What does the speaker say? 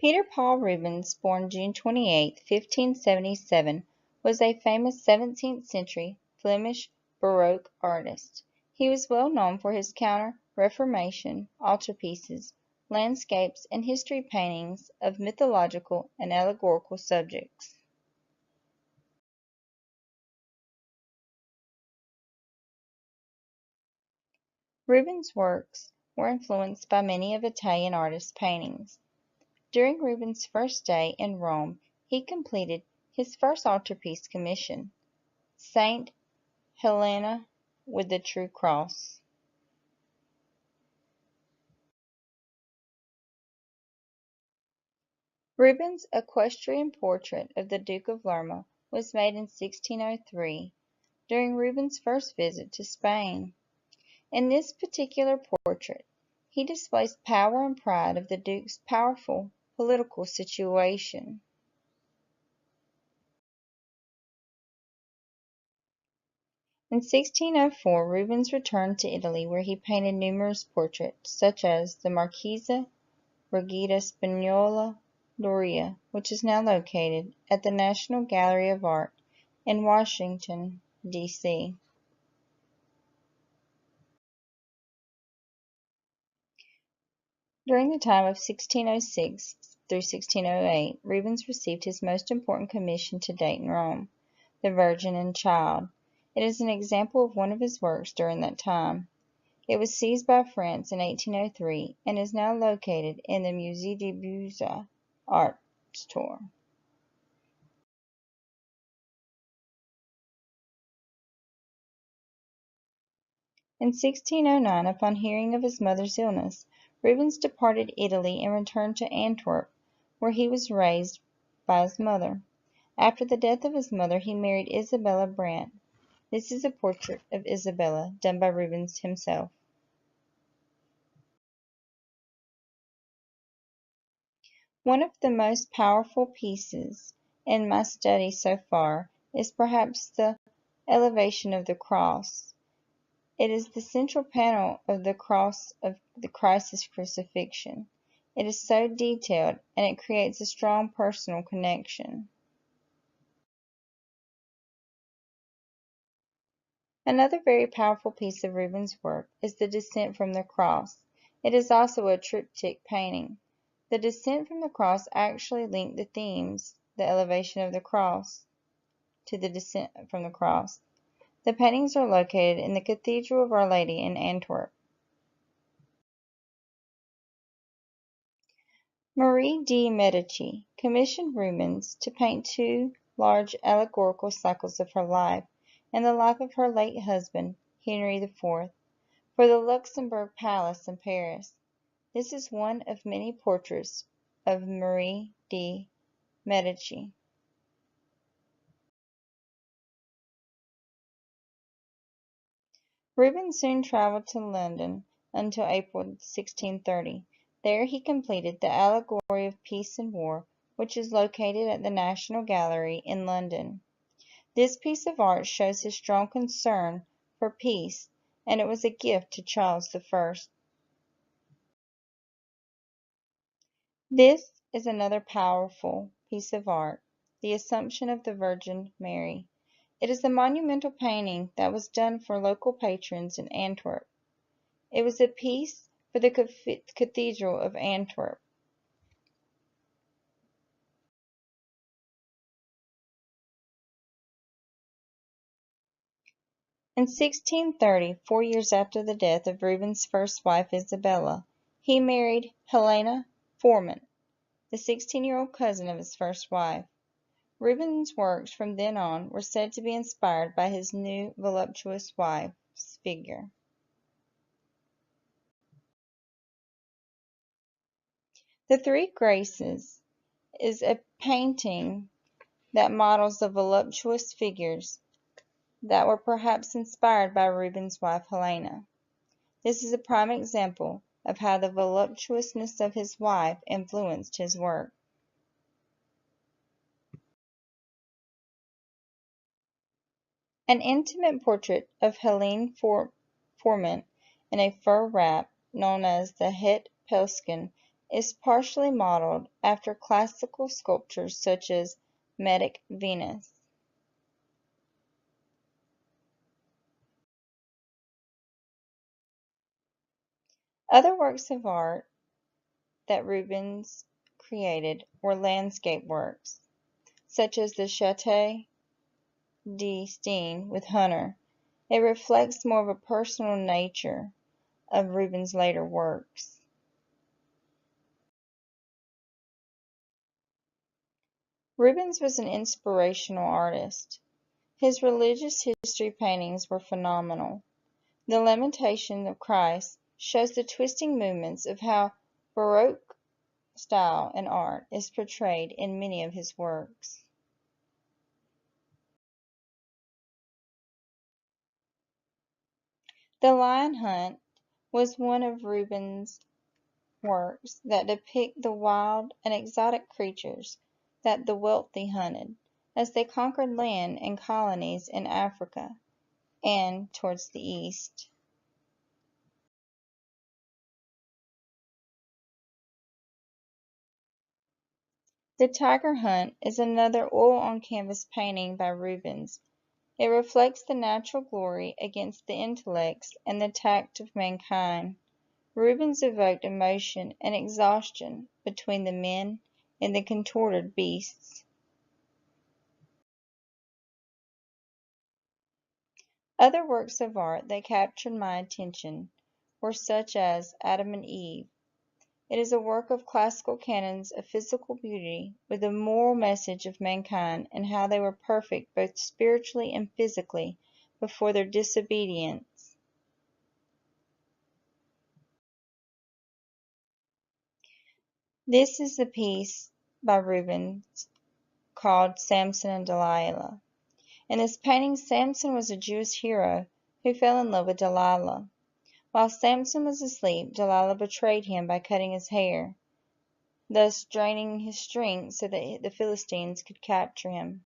Peter Paul Rubens, born June 28, 1577, was a famous 17th-century Flemish Baroque artist. He was well known for his Counter-Reformation altarpieces, landscapes, and history paintings of mythological and allegorical subjects. Rubens' works were influenced by many of Italian artists' paintings. During Rubens' first stay in Rome, he completed his first altarpiece commission, Saint Helena with the True Cross. Rubens' equestrian portrait of the Duke of Lerma was made in 1603, during Rubens' first visit to Spain. In this particular portrait, he displays power and pride of the Duke's powerful political situation. In 1604, Rubens returned to Italy, where he painted numerous portraits, such as the Marchesa Brigida Spagnola Doria, which is now located at the National Gallery of Art in Washington, D.C. During the time of 1606 through 1608, Rubens received his most important commission to date in Rome, the Virgin and Child. It is an example of one of his works during that time. It was seized by France in 1803 and is now located in the Musée des Beaux-Arts art store. In 1609, upon hearing of his mother's illness, Rubens departed Italy and returned to Antwerp, where he was raised by his mother. After the death of his mother, he married Isabella Brandt. This is a portrait of Isabella, done by Rubens himself. One of the most powerful pieces in my study so far is perhaps the Elevation of the Cross. It is the central panel of the cross of the Christ's crucifixion. It is so detailed, and it creates a strong personal connection. Another very powerful piece of Rubens' work is the Descent from the Cross. It is also a triptych painting. The Descent from the Cross actually linked the themes, the elevation of the cross, to the descent from the cross. The paintings are located in the Cathedral of Our Lady in Antwerp. Marie de Medici commissioned Rubens to paint two large allegorical cycles of her life and the life of her late husband, Henry IV, for the Luxembourg Palace in Paris. This is one of many portraits of Marie de Medici. Rubens soon traveled to London until April 1630. There he completed the Allegory of Peace and War, which is located at the National Gallery in London. This piece of art shows his strong concern for peace, and it was a gift to Charles I. This is another powerful piece of art, the Assumption of the Virgin Mary. It is a monumental painting that was done for local patrons in Antwerp. It was a piece for the Cathedral of Antwerp. In 1630, 4 years after the death of Rubens' first wife Isabella, he married Helena Forman, the 16-year-old cousin of his first wife. Rubens' works from then on were said to be inspired by his new voluptuous wife's figure. The Three Graces is a painting that models the voluptuous figures that were perhaps inspired by Rubens' wife Helena. This is a prime example of how the voluptuousness of his wife influenced his work. An intimate portrait of Helene Forment in a fur wrap, known as the Het Pelsken, is partially modeled after classical sculptures such as Medic Venus. Other works of art that Rubens created were landscape works, such as the Château d'Estaing with Hunter. It reflects more of a personal nature of Rubens' later works. Rubens was an inspirational artist. His religious history paintings were phenomenal. The Lamentation of Christ shows the twisting movements of how Baroque style and art is portrayed in many of his works. The Lion Hunt was one of Rubens' works that depict the wild and exotic creatures that the wealthy hunted as they conquered land and colonies in Africa and towards the east. The Tiger Hunt is another oil-on-canvas painting by Rubens. It reflects the natural glory against the intellects and the tact of mankind. Rubens evoked emotion and exhaustion between the men and the contorted beasts. Other works of art that captured my attention were such as Adam and Eve. It is a work of classical canons of physical beauty with a moral message of mankind and how they were perfect both spiritually and physically before their disobedience. This is the piece by Rubens called Samson and Delilah. In this painting, Samson was a Jewish hero who fell in love with Delilah. While Samson was asleep, Delilah betrayed him by cutting his hair, thus draining his strength so that the Philistines could capture him.